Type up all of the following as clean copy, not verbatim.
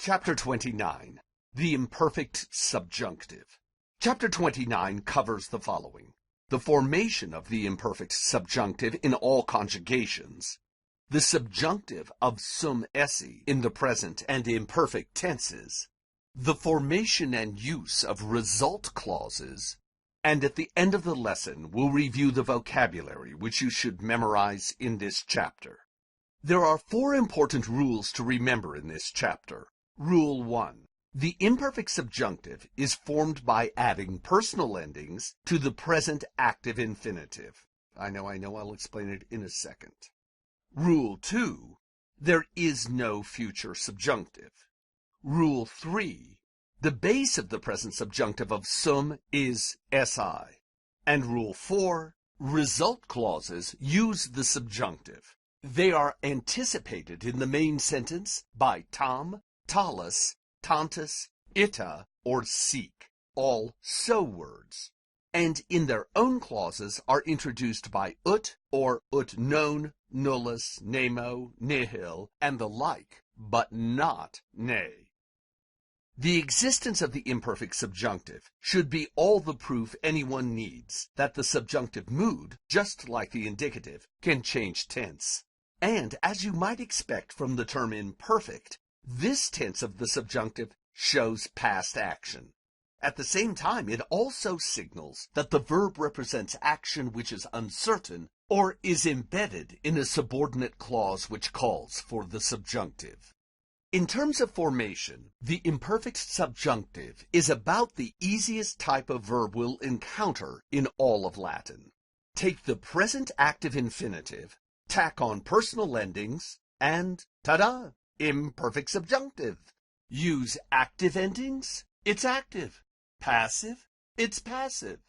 Chapter 29. The Imperfect Subjunctive. Chapter 29 covers the following: the formation of the imperfect subjunctive in all conjugations, the subjunctive of sum esse in the present and imperfect tenses, the formation and use of result clauses, and at the end of the lesson we'll review the vocabulary which you should memorize in this chapter. There are 4 important rules to remember in this chapter. Rule 1. The imperfect subjunctive is formed by adding personal endings to the present active infinitive. I know, I'll explain it in a second. Rule 2. There is no future subjunctive. Rule 3. The base of the present subjunctive of sum is si. And Rule 4. Result clauses use the subjunctive. They are anticipated in the main sentence by tam, talus, tantus, ita, or seek, all so words, and in their own clauses are introduced by ut or ut non, nullus, nemo, nihil, and the like, but not ne. The existence of the imperfect subjunctive should be all the proof anyone needs that the subjunctive mood, just like the indicative, can change tense. And as you might expect from the term imperfect, this tense of the subjunctive shows past action. At the same time, it also signals that the verb represents action which is uncertain or is embedded in a subordinate clause which calls for the subjunctive. In terms of formation, the imperfect subjunctive is about the easiest type of verb we'll encounter in all of Latin. Take the present active infinitive, tack on personal endings, and ta-da! Imperfect subjunctive. Use active endings, it's active. Passive, it's passive.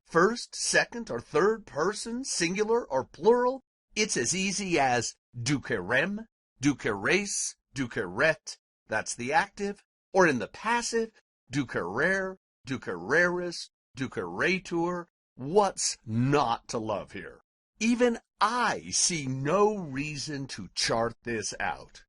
First, second, or third person, singular or plural, it's as easy as ducerem, duceres, duceret, that's the active, or in the passive, ducerer, ducereris, duceretur. What's not to love here? Even I see no reason to chart this out.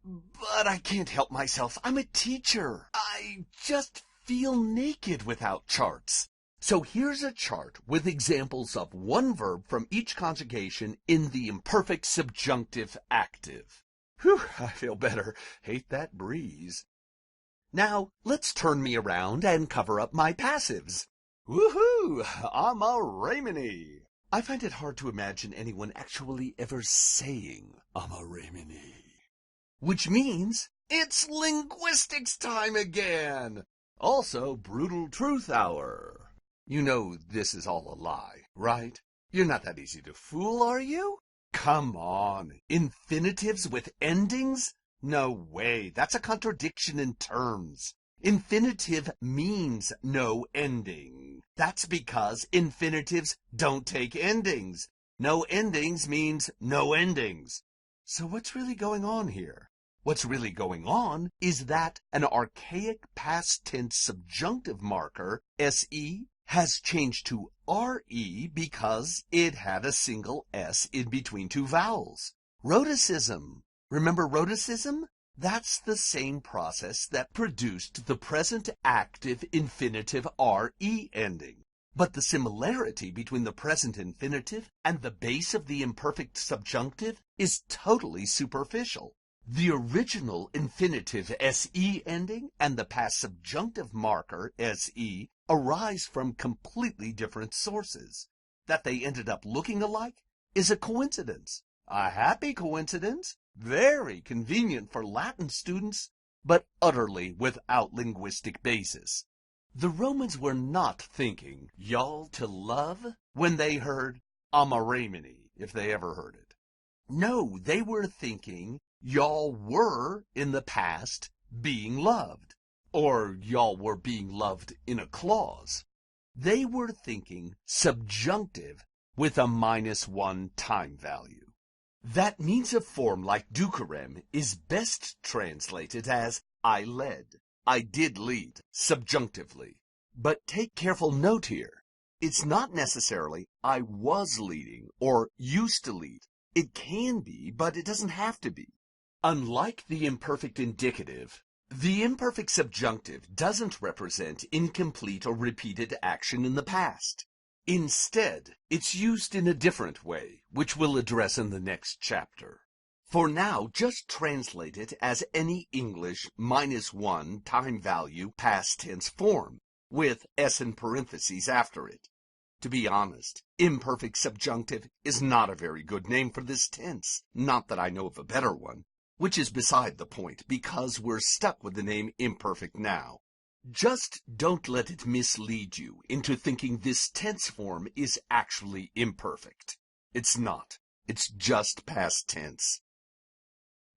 But I can't help myself. I'm a teacher. I just feel naked without charts. So here's a chart with examples of one verb from each conjugation in the imperfect subjunctive active. Whew, I feel better. Hate that breeze. Now, let's turn me around and cover up my passives. Woohoo! I'm a Raymony. I find it hard to imagine anyone actually ever saying I'm a Raymony. Which means it's linguistics time again. Also, brutal truth hour. You know this is all a lie, right? You're not that easy to fool, are you? Come on, infinitives with endings? No way, that's a contradiction in terms. Infinitive means no ending. That's because infinitives don't take endings. No endings means no endings. So what's really going on here? What's really going on is that an archaic past tense subjunctive marker, se, has changed to re because it had a single s in between 2 vowels. Rhoticism. Remember rhoticism? That's the same process that produced the present active infinitive re ending. But the similarity between the present infinitive and the base of the imperfect subjunctive is totally superficial. The original infinitive se ending and the past subjunctive marker se arise from completely different sources. That they ended up looking alike is a coincidence. A happy coincidence, very convenient for Latin students, but utterly without linguistic basis. The Romans were not thinking y'all to love when they heard I'm a Raymony, if they ever heard it. No, they were thinking y'all were, in the past, being loved. Or y'all were being loved in a clause. They were thinking subjunctive with a -1 time value. That means a form like ducerem is best translated as I led. I did lead, subjunctively. But take careful note here. It's not necessarily I was leading or used to lead. It can be, but it doesn't have to be. Unlike the imperfect indicative, The imperfect subjunctive doesn't represent incomplete or repeated action in the past. Instead, it's used in a different way, which we'll address in the next chapter. For now, just translate it as any English -1 time value past tense form, with s in parentheses after it. To be honest, imperfect subjunctive is not a very good name for this tense, not that I know of a better one, which is beside the point because we're stuck with the name imperfect now. Just don't let it mislead you into thinking this tense form is actually imperfect. It's not. It's just past tense.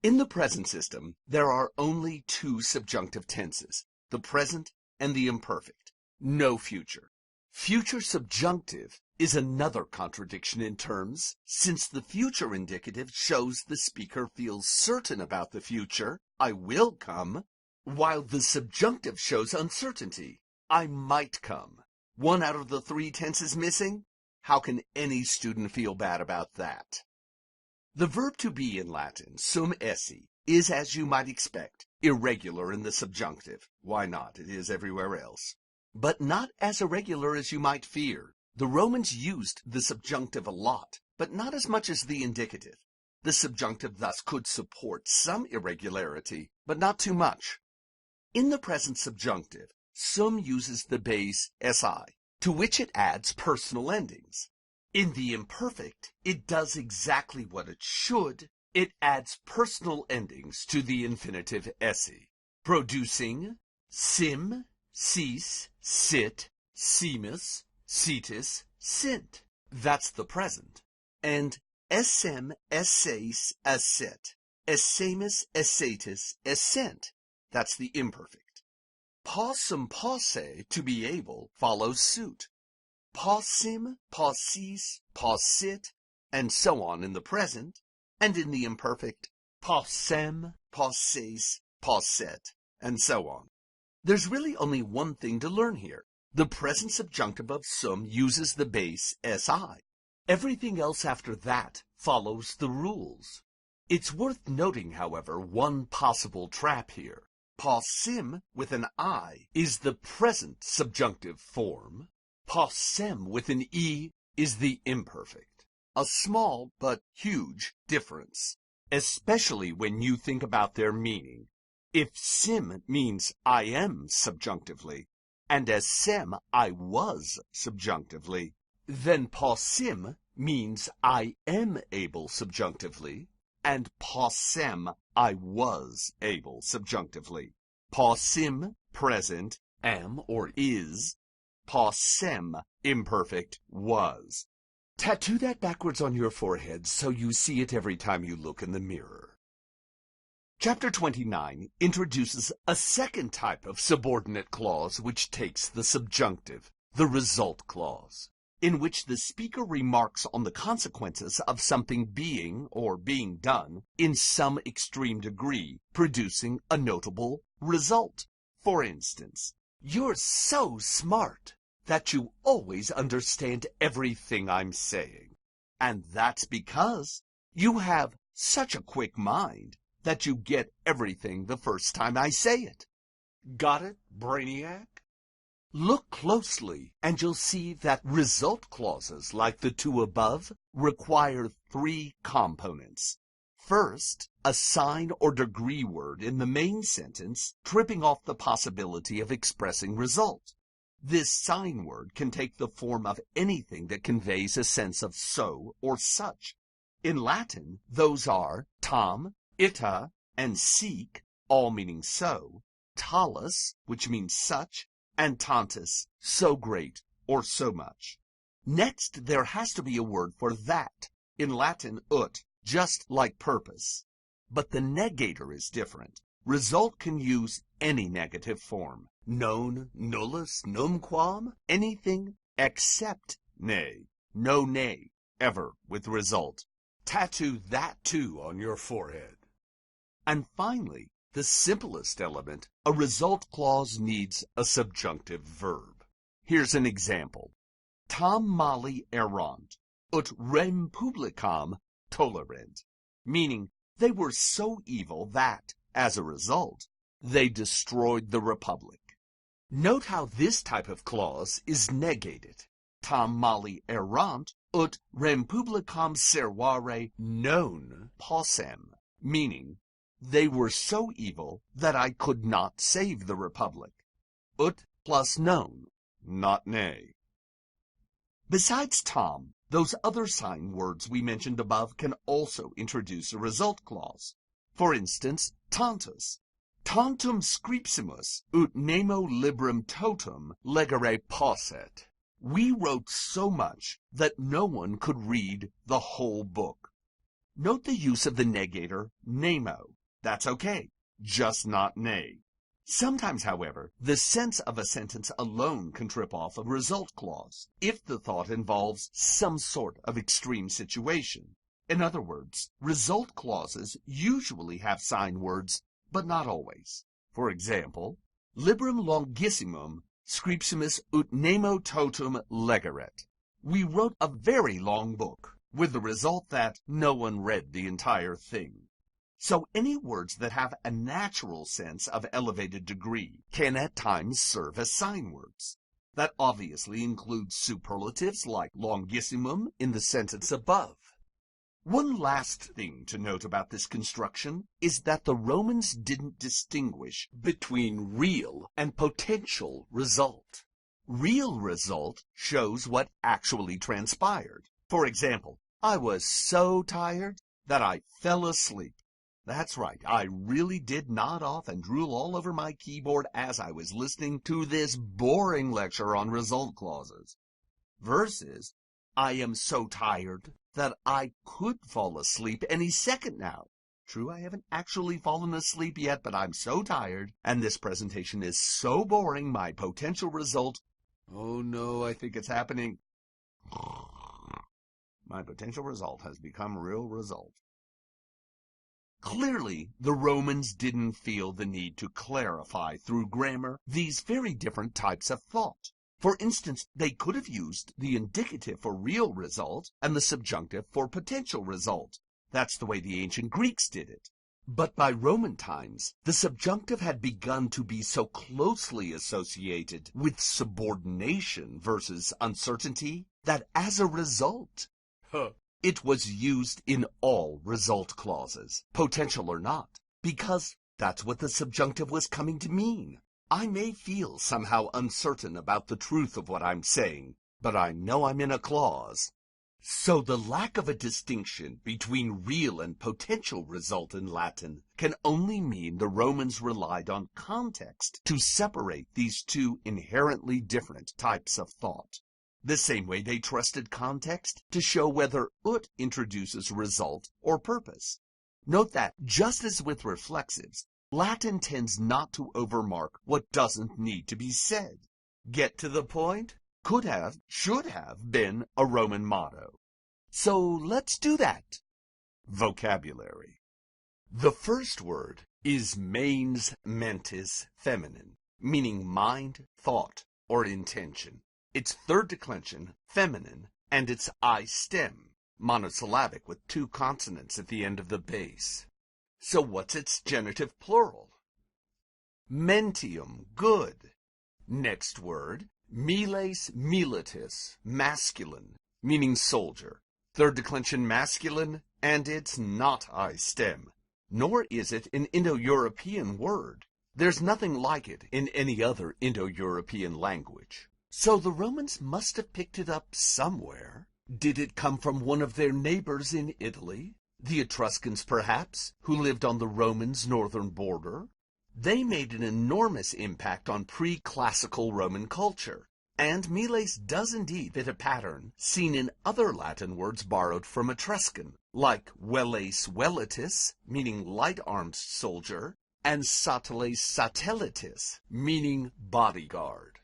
In the present system, there are only two subjunctive tenses, the present and the imperfect, no future. Future subjunctive is another contradiction in terms, since the future indicative shows the speaker feels certain about the future, I will come, while the subjunctive shows uncertainty, I might come. One out of the three tenses missing? How can any student feel bad about that? The verb to be in Latin, sum esse, is, as you might expect, irregular in the subjunctive. Why not? It is everywhere else. But not as irregular as you might fear. The Romans used the subjunctive a lot, but not as much as the indicative. The subjunctive thus could support some irregularity, but not too much. In the present subjunctive, sum uses the base si, to which it adds personal endings. In the imperfect, it does exactly what it should. It adds personal endings to the infinitive esse, producing sim, sis, sit, simus, sitis, sint. That's the present. And essem, esseis, esset, essemus, essetis, essent. That's the imperfect. Possum, posse, to be able, follows suit. Possim, possis, possit, and so on in the present, and in the imperfect, possem, posses, posset, and so on. There's really only one thing to learn here. The present subjunctive of sum uses the base si. Everything else after that follows the rules. It's worth noting, however, one possible trap here. Possim with an I is the present subjunctive form. Possem with an E is the imperfect. A small but huge difference, especially when you think about their meaning. If sim means I am subjunctively, and essem I was subjunctively, then possim means I am able subjunctively, and possem I was able subjunctively. Possim, present, am or is. Possem, imperfect, was. Tattoo that backwards on your forehead so you see it every time you look in the mirror. Chapter 29 introduces a second type of subordinate clause which takes the subjunctive, the result clause, in which the speaker remarks on the consequences of something being or being done in some extreme degree, producing a notable result. For instance, you're so smart that you always understand everything I'm saying. And that's because you have such a quick mind that you get everything the first time I say it. Got it, Brainiac? Look closely, and you'll see that result clauses like the two above require three components. First, a sign or degree word in the main sentence, tripping off the possibility of expressing result. This sign word can take the form of anything that conveys a sense of so or such. In Latin, those are tam, ita, and sic, all meaning so, talus, which means such, and tantus, so great or so much. Next, there has to be a word for that. In Latin, ut, just like purpose. But the negator is different. Result can use any negative form. Non, nullus, numquam, anything except nay. No nay, ever with result. Tattoo that too on your forehead. And finally, the simplest element, a result clause needs a subjunctive verb. Here's an example. Tam mali erant, ut rem publicam tolerant, meaning they were so evil that, as a result, they destroyed the Republic. Note how this type of clause is negated. Tam mali erant ut republicam servare non possem, meaning, they were so evil that I could not save the Republic. Ut plus non, not nay. Besides tam, those other sign words we mentioned above can also introduce a result clause. For instance, tantus. Tantum scripsimus ut nemo librum totum legere posset. We wrote so much that no one could read the whole book. Note the use of the negator nemo. That's okay, just not nay. Sometimes, however, the sense of a sentence alone can trip off a result clause if the thought involves some sort of extreme situation. In other words, result clauses usually have sign words, but not always. For example, librum longissimum scripsimus ut nemo totum legeret. We wrote a very long book, with the result that no one read the entire thing. So any words that have a natural sense of elevated degree can at times serve as sign words. That obviously includes superlatives like longissimum in the sentence above. One last thing to note about this construction is that the Romans didn't distinguish between real and potential result. Real result shows what actually transpired. For example, I was so tired that I fell asleep. That's right, I really did nod off and drool all over my keyboard as I was listening to this boring lecture on result clauses. Versus, I am so tired that I could fall asleep any second now. True, I haven't actually fallen asleep yet, but I'm so tired, and this presentation is so boring, my potential result... Oh no, I think it's happening. My potential result has become real result. Clearly, the Romans didn't feel the need to clarify through grammar these very different types of thought. For instance, they could have used the indicative for real result and the subjunctive for potential result. That's the way the ancient Greeks did it. But by Roman times, the subjunctive had begun to be so closely associated with subordination versus uncertainty that as a result, it was used in all result clauses, potential or not, because that's what the subjunctive was coming to mean. I may feel somehow uncertain about the truth of what I'm saying, but I know I'm in a clause. So the lack of a distinction between real and potential result in Latin can only mean the Romans relied on context to separate these two inherently different types of thought. The same way they trusted context to show whether ut introduces result or purpose. Note that, just as with reflexives, Latin tends not to overmark what doesn't need to be said. Get to the point? Could have, should have been a Roman motto. So let's do that. Vocabulary. The first word is mens mentis feminine, meaning mind, thought, or intention. Its third declension, feminine, and its I stem, monosyllabic with two consonants at the end of the base. So what's its genitive plural? Mentium, good. Next word, miles militis, masculine, meaning soldier. Third declension masculine, and it's not I stem. Nor is it an Indo-European word. There's nothing like it in any other Indo-European language. So the Romans must have picked it up somewhere. Did it come from one of their neighbors in Italy? The Etruscans, perhaps, who lived on the Romans' northern border? They made an enormous impact on pre-classical Roman culture, and miles does indeed fit a pattern seen in other Latin words borrowed from Etruscan, like veles velitis, meaning light-armed soldier, and sateles satellitis, meaning bodyguard.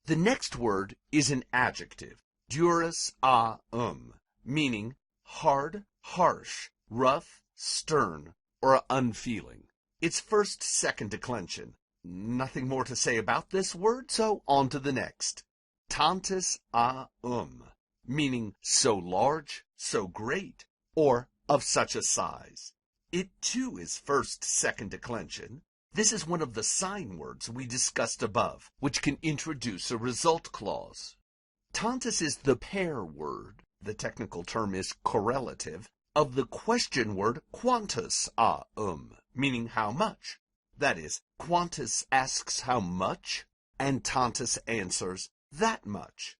The next word is an adjective, duris meaning hard, harsh, rough, stern, or unfeeling. Its first second declension. Nothing more to say about this word, so on to the next. Tantus meaning so large, so great, or of such a size. It too is first second declension. This is one of the sign words we discussed above, which can introduce a result clause. Tantus is the pair word, the technical term is correlative, of the question word quantus meaning how much. That is, quantus asks how much, and tantus answers that much.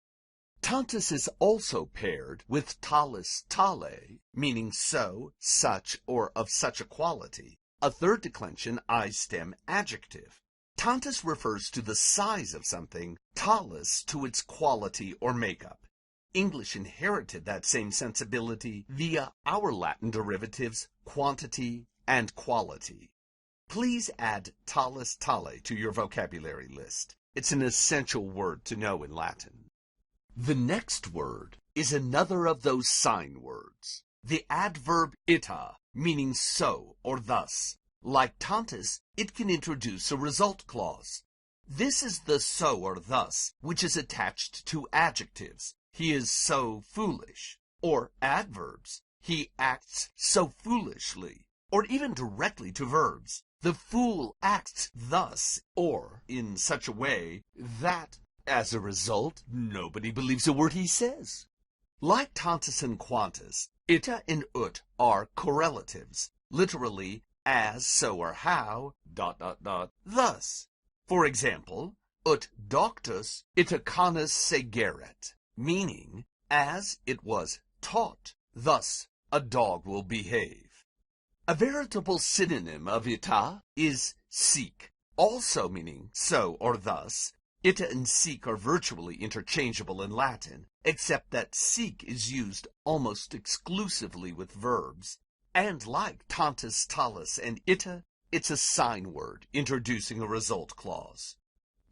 Tantus is also paired with talis tale, meaning so, such, or of such a quality, a third declension I-stem adjective. Tantus refers to the size of something, talis to its quality or makeup. English inherited that same sensibility via our Latin derivatives quantity and quality. Please add talis tale to your vocabulary list. It's an essential word to know in Latin. The next word is another of those sign words, the adverb ita, meaning so or thus. Like tantus, it can introduce a result clause. This is the so or thus, which is attached to adjectives. He is so foolish. Or adverbs. He acts so foolishly. Or even directly to verbs. The fool acts thus, or in such a way, that, as a result, nobody believes a word he says. Like tantus and quantus, ita and ut are correlatives, literally, as, so, or how, ... thus. For example, ut doctus ita canis segeret, meaning, as it was taught, thus a dog will behave. A veritable synonym of ita is seek, also meaning so or thus. Ita and seek are virtually interchangeable in Latin, except that seek is used almost exclusively with verbs. And like tantus, talis, and ita, it's a sign word introducing a result clause.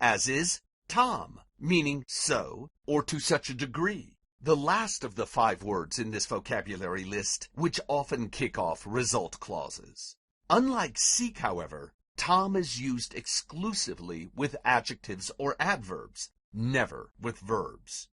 As is tam, meaning so, or to such a degree. The last of the 5 words in this vocabulary list, which often kick off result clauses. Unlike seek, however, tam is used exclusively with adjectives or adverbs, never with verbs.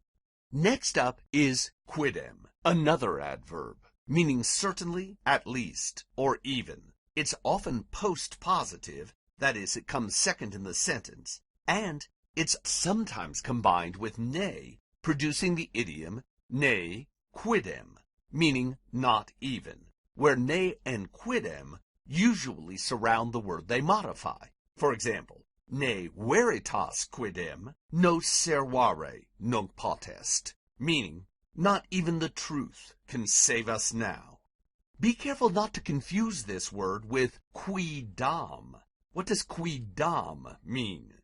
Next up is quidem, another adverb, meaning certainly, at least, or even. It's often post-positive, that is, it comes second in the sentence, and it's sometimes combined with ne, producing the idiom ne quidem, meaning not even, where ne and quidem usually surround the word they modify. For example, ne veritas quidem nos servare nunc potest, meaning not even the truth can save us now. Be careful not to confuse this word with quidam. What does quidam mean?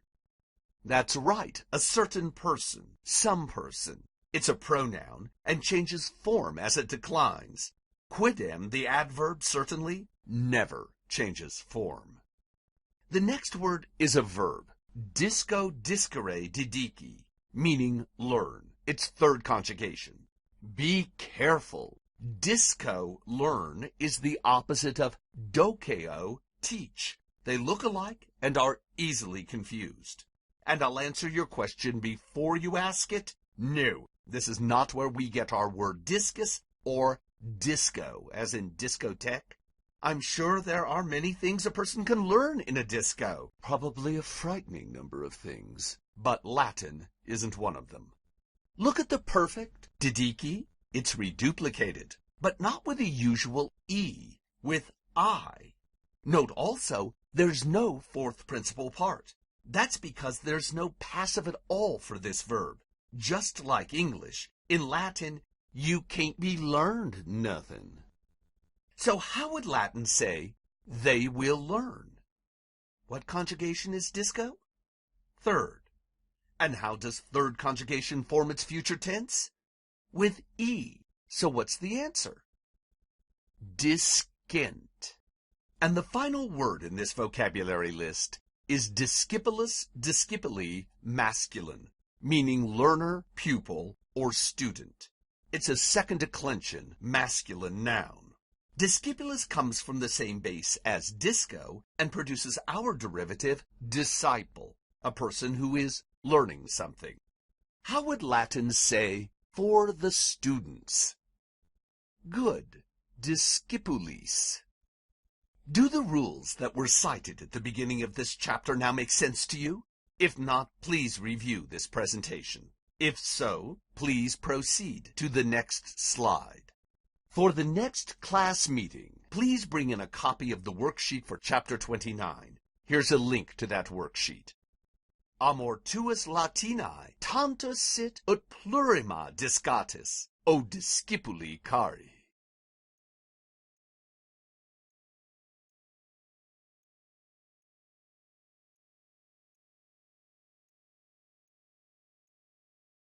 That's right, a certain person, some person. It's a pronoun and changes form as it declines. Quidem, the adverb, certainly never changes form. The next word is a verb, disco discere didici, meaning learn. Its third conjugation. Be careful. Disco, learn, is the opposite of dokeo, teach. They look alike and are easily confused. And I'll answer your question before you ask it. No, this is not where we get our word discus or disco, as in discotheque. I'm sure there are many things a person can learn in a disco. Probably a frightening number of things. But Latin isn't one of them. Look at the perfect didici. It's reduplicated, but not with the usual E, with I. Note also, there's no fourth principal part. That's because there's no passive at all for this verb. Just like English, in Latin, you can't be learned nothing. So how would Latin say, they will learn? What conjugation is disco? Third. And how does third conjugation form its future tense? With E. So what's the answer? Discent. And the final word in this vocabulary list is discipulus discipuli masculine, meaning learner, pupil, or student. It's a second declension masculine noun. Discipulus comes from the same base as disco and produces our derivative disciple, a person who is learning something. How would Latin say for the students? Good. Discipulis. Do the rules that were cited at the beginning of this chapter now make sense to you? If not, please review this presentation. If so, please proceed to the next slide. For the next class meeting, please bring in a copy of the worksheet for Chapter 29. Here's a link to that worksheet. Amor tuus Latinae, tanta sit ut plurima discatis, o discipuli cari.